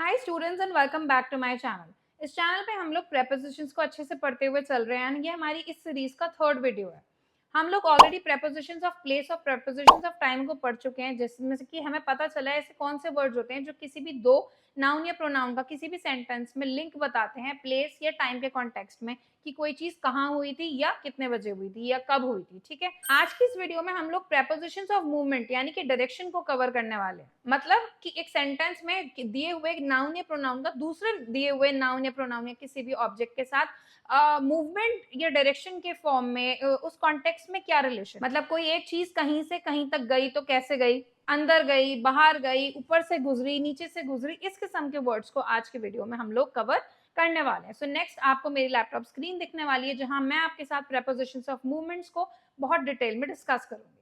Hi students and welcome back to my channel. इस channel पे हम लोग प्रेपोजिशंस को अच्छे से पढ़ते हुए चल रहे हैं। ये हमारी इस सीरीज का थर्ड वीडियो है। हम लोग ऑलरेडी प्रेपोजिशंस ऑफ प्लेस और प्रेपोजिशंस ऑफ टाइम को पढ़ चुके हैं, जिसमें से कि हमें पता चला है ऐसे कौन से वर्ड्स होते हैं जो किसी भी दो नाउन या प्रोनाउन का किसी भी सेंटेंस में लिंक बताते हैं प्लेस या टाइम के कॉन्टेक्स्ट में, कि कोई चीज कहाँ हुई थी या कितने बजे हुई थी या कब हुई थी। ठीक है, आज की इस वीडियो में हम लोग प्रेपोजिशंस ऑफ मूवमेंट यानी कि डायरेक्शन को कवर करने वाले हैं। मतलब कि एक सेंटेंस में दिए हुए नाउन या प्रोनाउन का दूसरे दिए हुए नाउन या प्रोनाउन या किसी भी ऑब्जेक्ट के साथ मूवमेंट या डायरेक्शन के फॉर्म में उस कॉन्टेक्स्ट में क्या रिलेशन, मतलब कोई एक चीज कहीं से कहीं तक गई तो कैसे गई, अंदर गई, बाहर गई, ऊपर से गुजरी, नीचे से गुजरी, इस किस्म के वर्ड्स को आज के वीडियो में हम लोग कवर करने वाले हैं। सो नेक्स्ट आपको मेरी लैपटॉप स्क्रीन दिखने वाली है, जहां मैं आपके साथ प्रेपोजिशंस ऑफ मूवमेंट्स को बहुत डिटेल में डिस्कस करूंगी।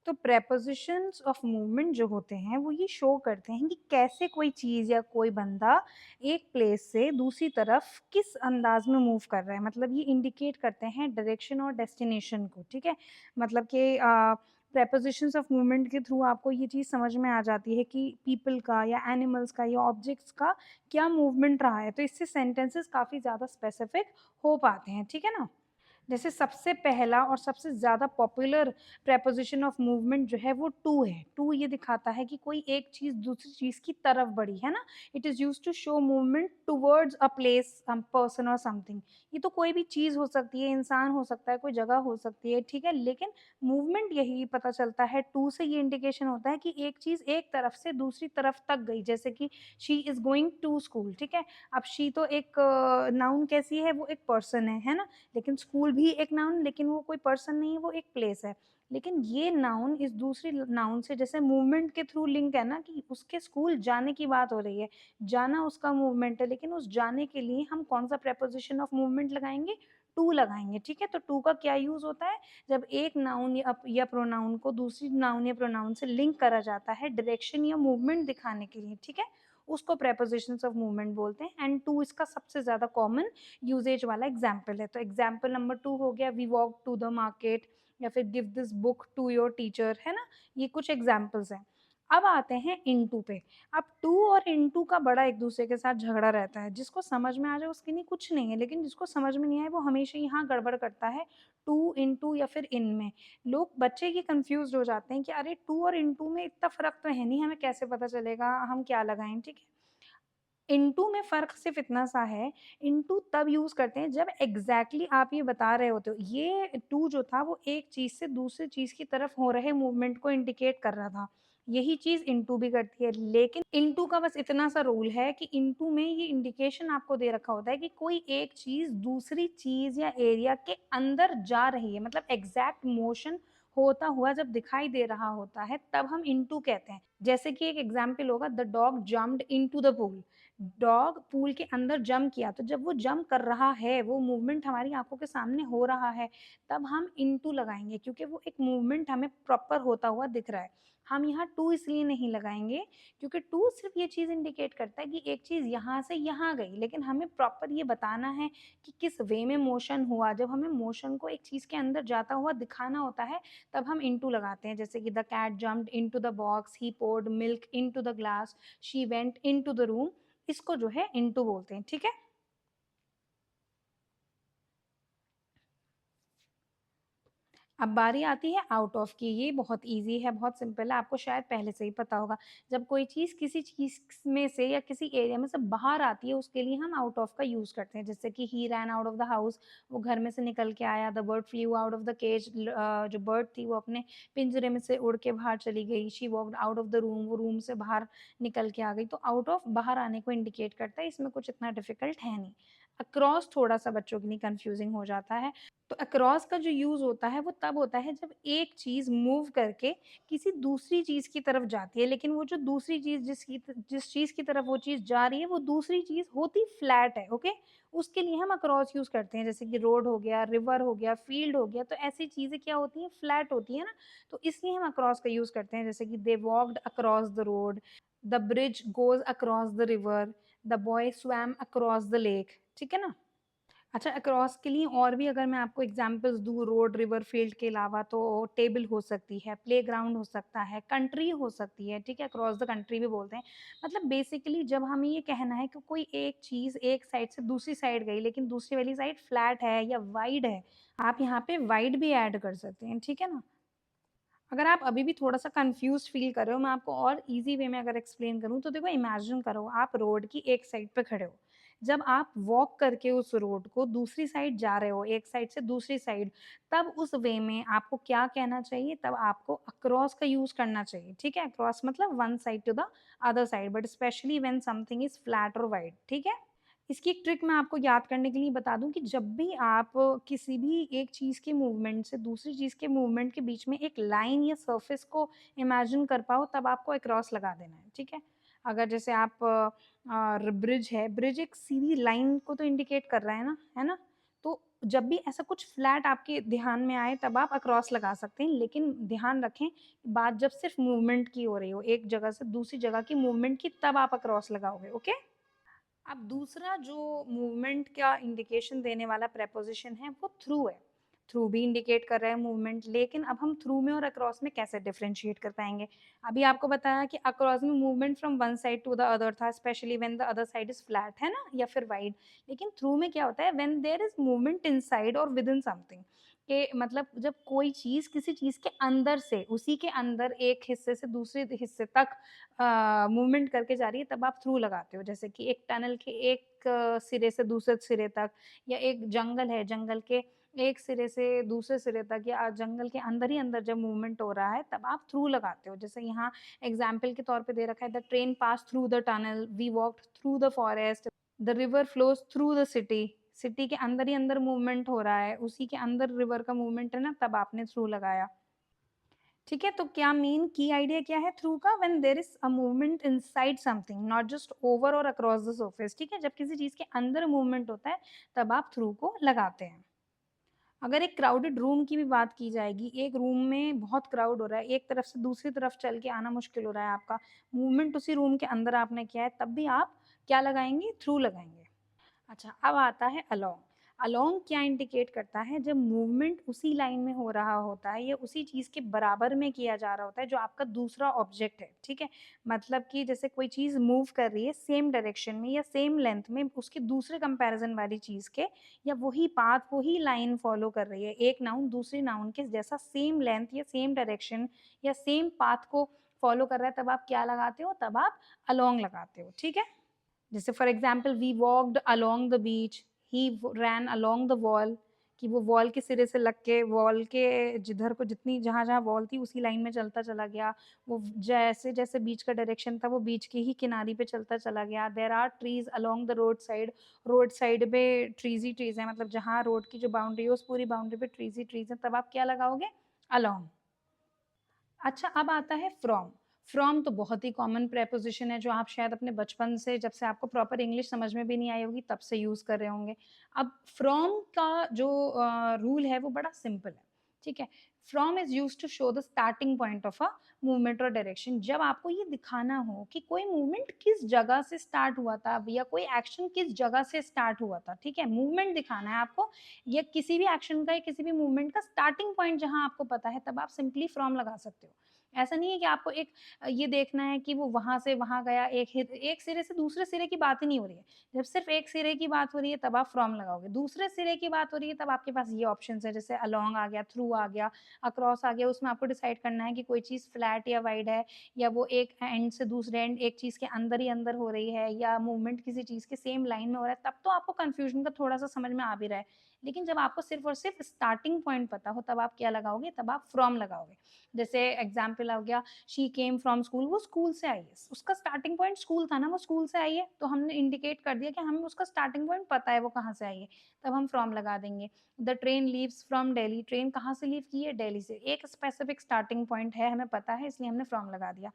तो प्रेपोजिशंस ऑफ मूवमेंट जो होते हैं वो ये शो करते हैं कि कैसे कोई चीज़ या कोई बंदा एक प्लेस से दूसरी तरफ किस अंदाज में मूव कर रहा है। मतलब ये इंडिकेट करते हैं डायरेक्शन और डेस्टिनेशन को। ठीक है, मतलब कि प्रेपोजिशंस ऑफ मूवमेंट के थ्रू आपको ये चीज़ समझ में आ जाती है कि पीपल का या एनिमल्स का या ऑब्जेक्ट्स का क्या मूवमेंट रहा है। तो इससे सेंटेंसेस काफ़ी ज़्यादा स्पेसिफिक हो पाते हैं। ठीक है ना। जैसे सबसे पहला और सबसे ज़्यादा पॉपुलर प्रेपोजिशन ऑफ मूवमेंट जो है वो टू है। टू ये दिखाता है कि कोई एक चीज़ दूसरी चीज़ की तरफ बढ़ी है ना। It is used to show movement towards a place, person और समथिंग। ये तो कोई भी चीज़ हो सकती है, इंसान हो सकता है, कोई जगह हो सकती है। ठीक है, लेकिन मूवमेंट यही पता चलता है टू से। ये इंडिकेशन होता है कि एक चीज़ एक तरफ से दूसरी तरफ तक गई। जैसे कि she is going to school. ठीक है, अब शी तो एक नाउन कैसी है, वो एक पर्सन है ना। लेकिन स्कूल भी एक नाउन, लेकिन वो कोई पर्सन नहीं है, वो एक प्लेस है। लेकिन ये नाउन इस दूसरी नाउन से जैसे मूवमेंट के थ्रू लिंक है ना, कि उसके स्कूल जाने की बात हो रही है, जाना उसका मूवमेंट है, लेकिन उस जाने के लिए हम कौन सा प्रेपोजिशन ऑफ मूवमेंट लगाएंगे, टू लगाएंगे। ठीक है, तो टू का क्या यूज होता है, जब एक नाउन या प्रोनाउन को दूसरी नाउन या प्रोनाउन से लिंक करा जाता है डायरेक्शन या मूवमेंट दिखाने के लिए। ठीक है, उसको प्रेपोजिशंस ऑफ मूवमेंट बोलते हैं। एंड टू इसका सबसे ज्यादा कॉमन यूजेज वाला एग्जाम्पल है। तो एग्जाम्पल नंबर टू हो गया we walk to the market, या फिर give this book to your teacher, है ना। ये कुछ एग्जाम्पल्स हैं। अब आते हैं इनटू पे। अब टू और इनटू का बड़ा एक दूसरे के साथ झगड़ा रहता है। जिसको समझ में आ जाए उसके लिए कुछ नहीं है, लेकिन जिसको समझ में नहीं आए वो हमेशा यहाँ गड़बड़ करता है, टू इनटू या फिर इन में। लोग बच्चे ये कंफ्यूज हो जाते हैं कि अरे टू और इनटू में इतना फर्क तो है नहीं, हमें कैसे पता चलेगा, हम क्या लगाएं। ठीक है, इनटू में फ़र्क सिर्फ़ इतना सा है, इनटू तब यूज़ करते हैं जब एग्ज़ैक्टली आप ये बता रहे होते हो। ये टू जो था वो एक चीज़ से दूसरी चीज़ की तरफ हो रहे मूवमेंट को इंडिकेट कर रहा था। यही चीज़ इनटू भी करती है, लेकिन इनटू का बस इतना सा रूल है कि इनटू में ये इंडिकेशन आपको दे रखा होता है कि कोई एक चीज़ दूसरी चीज़ या एरिया के अंदर जा रही है। मतलब एग्ज़ैक्ट मोशन होता हुआ जब दिखाई दे रहा होता है तब हम इनटू कहते हैं। जैसे कि एक एग्ज़ाम्पल होगा, the dog jumped into the pool. Dog pool के अंदर जंप किया, तो जब वो जंप कर रहा है, वो मूवमेंट हमारी आंखों के सामने हो रहा है, तब हम इनटू लगाएंगे, क्योंकि वो एक मूवमेंट हमें प्रॉपर होता हुआ दिख रहा है। हम यहाँ टू इसलिए नहीं लगाएंगे क्योंकि टू सिर्फ ये चीज़ इंडिकेट करता है कि एक चीज़ यहाँ से यहाँ गई, लेकिन हमें प्रॉपर ये बताना है कि किस वे में मोशन हुआ। जब हमें मोशन को एक चीज़ के अंदर जाता हुआ दिखाना होता है तब हम इनटू लगाते हैं। जैसे कि the cat jumped into the box, he poured milk into the glass, she went into the room. इसको जो है इनटू बोलते हैं। ठीक है, अब बारी आती है आउट ऑफ की। ये बहुत इजी है, बहुत सिंपल है, आपको शायद पहले से ही पता होगा। जब कोई चीज़ किसी चीज़ में से या किसी एरिया में से बाहर आती है, उसके लिए हम आउट ऑफ का यूज़ करते हैं। जैसे कि he ran out of the house, वो घर में से निकल के आया। The bird flew out of the cage, जो बर्ड थी वो अपने पिंजरे में से उड़ के बाहर चली गई। She walked out of the room, वो रूम से बाहर निकल के आ गई। तो आउट ऑफ बाहर आने को इंडिकेट करता है, इसमें कुछ इतना डिफिकल्ट है नहीं। अक्रॉस थोड़ा सा बच्चों के लिए कंफ्यूजिंग हो जाता है। तो अक्रॉस का जो यूज़ होता है वो तब होता है जब एक चीज़ मूव करके किसी दूसरी चीज़ की तरफ जाती है, लेकिन वो जो दूसरी चीज़ जिस चीज़ की तरफ वो चीज़ जा रही है, वो दूसरी चीज़ होती फ्लैट है। ओके, उसके लिए हम अक्रॉस यूज़ करते हैं। जैसे कि रोड हो गया, रिवर हो गया, फील्ड हो गया, तो ऐसी चीज़ें क्या होती हैं, फ्लैट होती है ना। तो इसलिए हम अक्रॉस का यूज़ करते हैं। जैसे कि they walked across the road, the bridge goes across the river, the boy swam across the lake. ठीक है ना। अच्छा, अक्रॉस के लिए और भी अगर मैं आपको एग्ज़ाम्पल्स दूँ रोड, रिवर, फील्ड के अलावा तो टेबल हो सकती है, प्लेग्राउंड हो सकता है, कंट्री हो सकती है, ठीक है? अक्रॉस द कंट्री भी बोलते हैं। मतलब बेसिकली जब हमें ये कहना है कि कोई एक चीज़ एक साइड से दूसरी साइड गई लेकिन दूसरी वाली साइड फ्लैट है या वाइड है, आप यहाँ पे वाइड भी ऐड कर सकते हैं, ठीक है ना? अगर आप अभी भी थोड़ा-सा कन्फ्यूज़्ड फ़ील कर रहे हो, मैं आपको और ईज़ी वे में अगर एक्सप्लेन करूँ तो देखो इमेजिन करो आप रोड की एक साइड पे खड़े हो। जब आप वॉक करके उस रोड को दूसरी साइड जा रहे हो, एक साइड से दूसरी साइड, तब उस वे में आपको क्या कहना चाहिए? तब आपको अक्रॉस का यूज़ करना चाहिए, ठीक है? अक्रॉस मतलब one side to the other side but specially when something is flat और वाइड, ठीक है? इसकी एक ट्रिक मैं आपको याद करने के लिए बता दूँ कि जब भी आप किसी भी एक चीज़ के मूवमेंट से दूसरी चीज़ के मूवमेंट के बीच में एक लाइन या सरफेस को इमेजिन कर पाओ तब आपको अक्रॉस लगा देना है, ठीक है? अगर जैसे आप ब्रिज है, ब्रिज एक सीधी लाइन को तो इंडिकेट कर रहा है ना? तो जब भी ऐसा कुछ फ्लैट आपके ध्यान में आए तब आप अक्रॉस लगा सकते हैं, लेकिन ध्यान रखें बात जब सिर्फ मूवमेंट की हो रही हो, एक जगह से दूसरी जगह की मूवमेंट की तब आप अक्रॉस लगाओगे, ओके? अब दूसरा जो मूवमेंट का इंडिकेशन देने वाला प्रेपोज़िशन है वो थ्रू है। थ्रू भी इंडिकेट कर रहा है मूवमेंट लेकिन अब हम थ्रू में और अक्रॉस में कैसे डिफरेंशिएट कर पाएँगे? अभी आपको बताया कि अक्रॉस में movement from one side to the other था specially when the other side is flat, है ना? या फिर वाइड। लेकिन थ्रू में क्या होता है when there is movement inside और विदिन समथिंग के मतलब जब कोई चीज़ किसी चीज़ के अंदर से उसी के अंदर एक हिस्से से दूसरे हिस्से तक मूवमेंट करके जा रही है तब आप थ्रू लगाते हो। जैसे कि एक टनल के एक सिरे से दूसरे सिरे तक या एक जंगल है, जंगल के एक सिरे से दूसरे सिरे तक या जंगल के अंदर ही अंदर जब मूवमेंट हो रहा है तब आप थ्रू लगाते हो। जैसे यहाँ एग्ज़ाम्पल के तौर पे दे रखा है the train pass through the tunnel, we walked through the forest, the river flows through the city. City के अंदर ही अंदर मूवमेंट हो रहा है, उसी के अंदर रिवर का मूवमेंट है ना तब आपने थ्रू लगाया। ठीक है, तो क्या मेन की आइडिया क्या है थ्रू का when there is a movement inside something not just over और अक्रॉस द सरफेस, ठीक है? जब किसी चीज़ के अंदर मूवमेंट होता है तब आप थ्रू को लगाते हैं। अगर एक क्राउडेड रूम की भी बात की जाएगी, एक रूम में बहुत क्राउड हो रहा है, एक तरफ से दूसरी तरफ चल के आना मुश्किल हो रहा है आपका, मूवमेंट उसी रूम के अंदर आपने किया है, तब भी आप क्या लगाएँगे? थ्रू लगाएँगे। अच्छा, अब आता है अलोंग। अलोंग क्या इंडिकेट करता है जब मूवमेंट उसी लाइन में हो रहा होता है या उसी चीज़ के बराबर में किया जा रहा होता है जो आपका दूसरा ऑब्जेक्ट है, ठीक है? मतलब कि जैसे कोई चीज़ मूव कर रही है सेम डायरेक्शन में या सेम लेंथ में उसके दूसरे कंपैरिज़न वाली चीज़ के या वही पाथ, वही लाइन फॉलो कर रही है। एक नाउन दूसरे नाउन के जैसा सेम लेंथ या सेम डायरेक्शन या सेम पाथ को फॉलो कर रहा है तब आप क्या लगाते हो? तब आप अलोंग लगाते हो, ठीक है? जैसे for example we walked along the beach, he ran along the wall कि वो वॉल के सिरे से लग के वॉल के जिधर को जितनी जहाँ जहाँ वॉल थी उसी लाइन में चलता चला गया। वो जैसे जैसे बीच का डायरेक्शन था वो बीच की ही किनारी पे चलता चला गया। There are trees along the road side पे ट्रीज ही ट्रीज है, मतलब जहाँ रोड की जो बाउंड्री है उस पूरी बाउंड्री पे ट्रीज ही ट्रीज है, तब आप क्या लगाओगे? अलोंग। अच्छा, अब आता है फ्रॉम। फ्रॉम तो बहुत ही कॉमन प्रेपोज़िशन है जो आप शायद अपने बचपन से जब से आपको प्रॉपर इंग्लिश समझ में भी नहीं आई होगी तब से यूज़ कर रहे होंगे। अब फ्रॉम का जो रूल है वो बड़ा सिंपल है, ठीक है? From is used to show the starting point of a movement और डायरेक्शन। जब आपको ये दिखाना हो कि कोई मूवमेंट किस जगह से स्टार्ट हुआ था या कोई एक्शन किस जगह से स्टार्ट हुआ था, ठीक है? मूवमेंट दिखाना है आपको या किसी भी एक्शन का या किसी भी मूवमेंट का स्टार्टिंग पॉइंट जहाँ आपको पता है तब आप सिंपली फ्रॉम लगा सकते हो। ऐसा नहीं है कि आपको एक ये देखना है कि वो वहाँ से वहाँ गया, एक सिरे से दूसरे सिरे की बात ही नहीं हो रही है। जब सिर्फ़ एक सिरे की बात हो रही है तब आप फ्रॉम लगाओगे। दूसरे सिरे की बात हो रही है तब आपके पास ये ऑप्शंस हैं जैसे अलोंग आ गया, थ्रू आ गया, अक्रॉस आ गया। उसमें आपको डिसाइड करना है कि कोई चीज़ फ्लैट या वाइड है या वो एक एंड से दूसरे एंड एक चीज़ के अंदर ही अंदर हो रही है या मूवमेंट किसी चीज़ के सेम लाइन में हो रहा है, तब तो आपको कन्फ्यूज़न का थोड़ा-सा समझ में आ भी रहा है। लेकिन जब आपको सिर्फ़ और सिर्फ़ स्टार्टिंग पॉइंट पता हो तब आप क्या लगाओगे? तब आप फ्रॉम लगाओगे। जैसे एग्ज़ाम्पल हो गया शी केम फ्रॉम स्कूल, वो स्कूल से आई है। उसका स्टार्टिंग पॉइंट स्कूल था ना, वो स्कूल से आई है, तो हमने इंडिकेट कर दिया कि हमें उसका स्टार्टिंग पॉइंट पता है वो कहाँ से आई है, तब हम फ्रॉम लगा देंगे। The train leaves from Delhi, train कहाँ से लीव की है? दिल्ली से। एक स्पेसिफिक स्टार्टिंग पॉइंट है, हमें पता है इसलिए हमने फ्रॉम लगा दिया।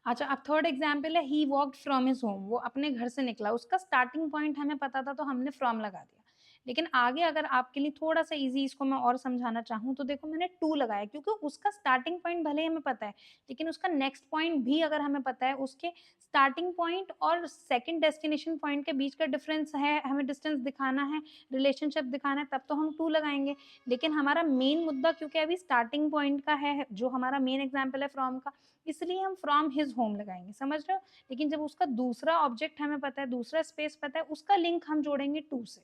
अच्छा, अब थर्ड एग्ज़ाम्पल है ही वॉक्ड फ्रॉम हिज होम, वो अपने घर से निकला, उसका स्टार्टिंग पॉइंट हमें पता था तो हमने फ्रॉम लगा दिया। लेकिन आगे अगर आपके लिए थोड़ा-सा ईज़ी इसको मैं और समझाना चाहूँ तो देखो मैंने टू लगाया क्योंकि उसका स्टार्टिंग पॉइंट भले ही हमें पता है, लेकिन उसका नेक्स्ट पॉइंट भी अगर हमें पता है, उसके स्टार्टिंग पॉइंट और सेकंड डेस्टिनेशन पॉइंट के बीच का डिफरेंस है, हमें डिस्टेंस दिखाना है, रिलेशनशिप दिखाना है, तब तो हम टू लगाएँगे। लेकिन हमारा मेन मुद्दा क्योंकि अभी स्टार्टिंग पॉइंट का है, जो हमारा मेन एग्ज़ाम्पल है फ्रॉम का, इसलिए हम फ्रॉम हिज़ होम लगाएँगे, समझ रहे हो? लेकिन जब उसका दूसरा ऑब्जेक्ट हमें पता है, दूसरा स्पेस पता है, उसका लिंक हम जोड़ेंगे टू से।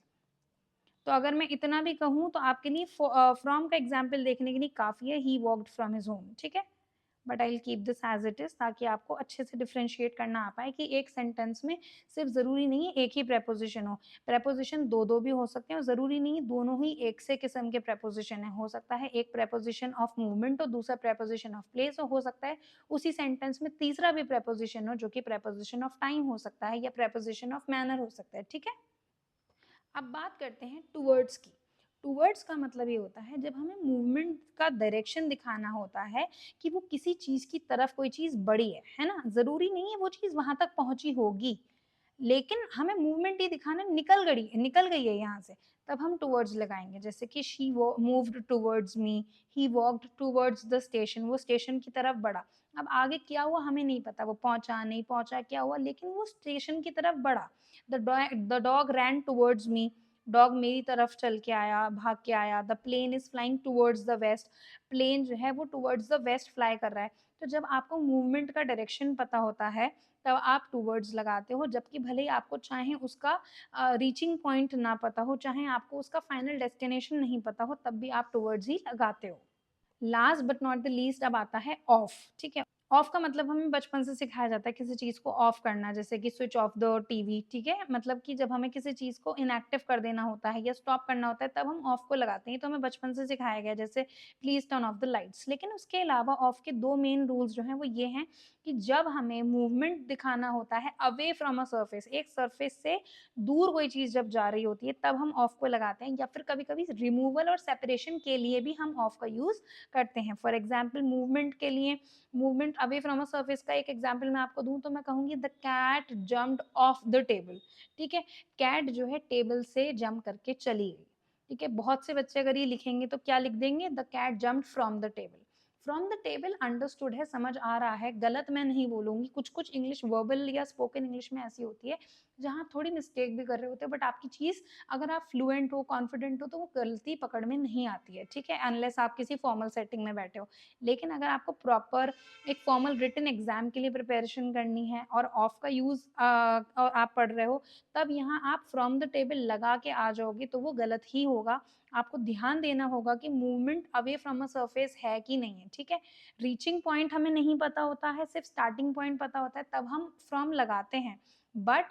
तो अगर मैं इतना भी कहूँ तो आपके लिए फ्रॉम का एग्ज़ाम्पल देखने के लिए काफ़ी है, ही वॉक्ड फ्रॉम हिज़ होम, ठीक है? But I will keep this as it is ताकि आपको अच्छे से डिफरेंशिएट करना आ पाए कि एक सेंटेंस में सिर्फ ज़रूरी नहीं है एक ही प्रेपोज़िशन हो। प्रेपोज़िशन 2-2 भी हो सकते हैं और ज़रूरी नहीं है दोनों ही एक से किस्म के प्रेपोज़िशन हैं। हो सकता है एक प्रेपोज़िशन ऑफ मूवमेंट हो, दूसरा प्रेपोज़िशन ऑफ प्लेस हो सकता है उसी सेंटेंस में तीसरा भी प्रेपोज़िशन हो जो कि प्रेपोज़िशन ऑफ टाइम हो सकता है या प्रेपोज़िशन ऑफ मैनर हो सकता है, ठीक है? अब बात करते हैं टुवर्ड्स की। टुवर्ड्स का मतलब ये होता है जब हमें मूवमेंट का डायरेक्शन दिखाना होता है कि वो किसी चीज़ की तरफ कोई चीज़ बढ़ी है ना? ज़रूरी नहीं है वो चीज़ वहाँ तक पहुँची होगी, लेकिन हमें मूवमेंट ये दिखाना निकल गई है यहाँ से, तब हम टुवर्ड्स लगाएँगे। जैसे कि शी वो moved towards me, he walked towards the station, वो स्टेशन की तरफ बढ़ा। अब आगे क्या हुआ हमें नहीं पता, वो पहुँचा, नहीं पहुँचा, क्या हुआ, लेकिन वो स्टेशन की तरफ बढ़ा। The dog ran towards me, dog मेरी तरफ चल के आया, भाग के आया। The plane is flying towards the west, plane जो है वो टुवर्ड्स द वेस्ट फ्लाई कर रहा है। तो जब आपको मूवमेंट का डायरेक्शन पता होता है तब आप टुवर्ड्स लगाते हो, जबकि भले ही आपको चाहे उसका रीचिंग पॉइंट ना पता हो, चाहे आपको उसका फाइनल डेस्टिनेशन नहीं पता हो, तब भी आप टुवर्ड्स ही लगाते हो। Last but not the least अब आता है ऑफ, ठीक है? ऑफ का मतलब हमें बचपन से सिखाया जाता है किसी चीज़ को ऑफ करना, जैसे कि स्विच ऑफ द टीवी, ठीक है? मतलब कि जब हमें किसी चीज़ को इनएक्टिव कर देना होता है या स्टॉप करना होता है, तब हम ऑफ को लगाते हैं। ये तो हमें बचपन से सिखाया गया है, जैसे please turn off the lights. लेकिन उसके अलावा ऑफ के 2 मेन रूल्स जो हैं वो ये हैं कि जब हमें मूवमेंट दिखाना होता है अवे फ्रॉम अ सरफेस, एक सरफेस से दूर कोई चीज़ जब जा रही होती है, तब हम ऑफ को लगाते हैं, या फिर कभी-कभी रिमूवल और सेपरेशन के लिए भी हम ऑफ का यूज़ करते हैं। फॉर एग्ज़ाम्पल मूवमेंट के लिए, movement away from a surface का एक एग्जांपल मैं आपको दूँ तो मैं कहूँगी the cat jumped off the table, ठीक है? कैट जो है टेबल से जंप करके चली गई, ठीक है? बहुत से बच्चे अगर ये लिखेंगे तो क्या लिख देंगे? The cat jumped from the table. From the table understood है, समझ आ रहा है, गलत मैं नहीं बोलूँगी। कुछ-कुछ इंग्लिश वर्बल या स्पोकन इंग्लिश में ऐसी होती है, जहाँ आप थोड़ी मिस्टेक भी कर रहे होते हो, बट आपकी चीज़ अगर आप फ्लुएंट हो, कॉन्फिडेंट हो, तो वो गलती पकड़ में नहीं आती है, ठीक है? अनलेस आप किसी फॉर्मल सेटिंग में बैठे हो। लेकिन अगर आपको प्रॉपर एक फॉर्मल रिटन एग्जाम के लिए प्रिपरेशन करनी है और ऑफ का यूज़ और आप पढ़ रहे हो, तब यहाँ आप फ्रॉम द टेबल लगा के आ जाओगे तो वो गलत ही होगा। आपको ध्यान देना होगा कि movement away from a surface है कि नहीं है, ठीक है? रीचिंग पॉइंट हमें नहीं पता होता है, सिर्फ स्टार्टिंग पॉइंट पता होता है, तब हम फ्रॉम लगाते हैं। बट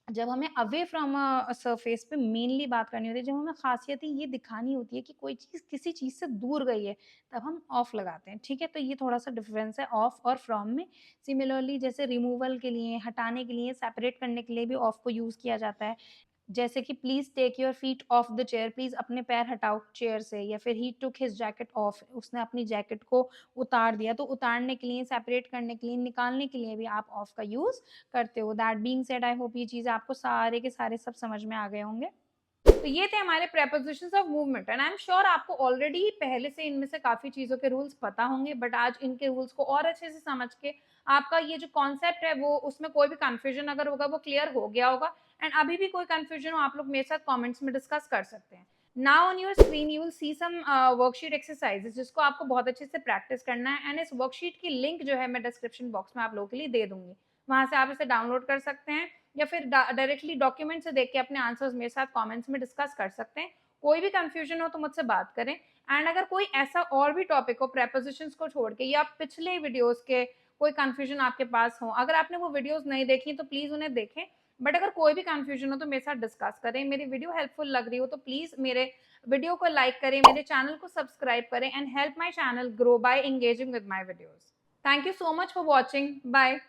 जब हमें अवे फ्रॉम सरफेस पे मेनली बात करनी होती है, जब हमें खासियत ये दिखानी होती है कि कोई चीज़ किसी चीज़ से दूर गई है, तब हम ऑफ लगाते हैं, ठीक है? तो ये थोड़ा-सा डिफरेंस है ऑफ और फ्रॉम में। सिमिलरली जैसे रिमूवल के लिए, हटाने के लिए, सेपरेट करने के लिए भी ऑफ को यूज़ किया जाता है। जैसे कि please take your feet off the chair, please अपने पैर हटाओ चेयर से, या फिर ही टूक हिज जैकेट ऑफ, उसने अपनी जैकेट को उतार दिया। तो उतारने के लिए, सेपरेट करने के लिए, निकालने के लिए भी आप ऑफ का यूज़ करते हो। That being said I hope ये चीज़ें आपको सारे के सारे सब समझ में आ गए होंगे। तो ये थे हमारे prepositions of movement and I am sure आपको ऑलरेडी पहले से इनमें से काफ़ी चीज़ों के रूल्स पता होंगे, बट आज इनके रूल्स को और अच्छे से समझ के आपका ये जो कॉन्सेप्ट है वो उसमें कोई भी कन्फ्यूजन अगर होगा वो क्लियर हो गया होगा। एंड अभी भी कोई कन्फ्यूजन हो आप लोग मेरे साथ कमेंट्स में डिस्कस कर सकते हैं। Now on your screen you will see some worksheet exercises जिसको आपको बहुत अच्छे से प्रैक्टिस करना है, एंड इस वर्कशीट की लिंक जो है मैं डिस्क्रिप्शन बॉक्स में आप लोगों के लिए दे दूंगी। वहां से आप इसे डाउनलोड कर सकते हैं या फिर डायरेक्टली डॉक्यूमेंट से देख के अपने आंसर्स मेरे साथ कमेंट्स में डिस्कस कर सकते हैं। कोई भी कंफ्यूजन हो तो मुझसे बात करें। एंड अगर कोई ऐसा और भी टॉपिक हो प्रेपोजिशंस को छोड़ के या पिछले वीडियोस के कोई कंफ्यूजन आपके पास हो, अगर आपने वो वीडियोस नहीं देखी तो प्लीज उन्हें देखें। बट अगर कोई भी कंफ्यूजन हो तो मेरे साथ डिस्कस करें। मेरी वीडियो हेल्पफुल लग रही हो तो प्लीज मेरे वीडियो को लाइक करें, मेरे चैनल को सब्सक्राइब करें and help my channel grow by engaging with my videos. Thank you so much for watching. Bye.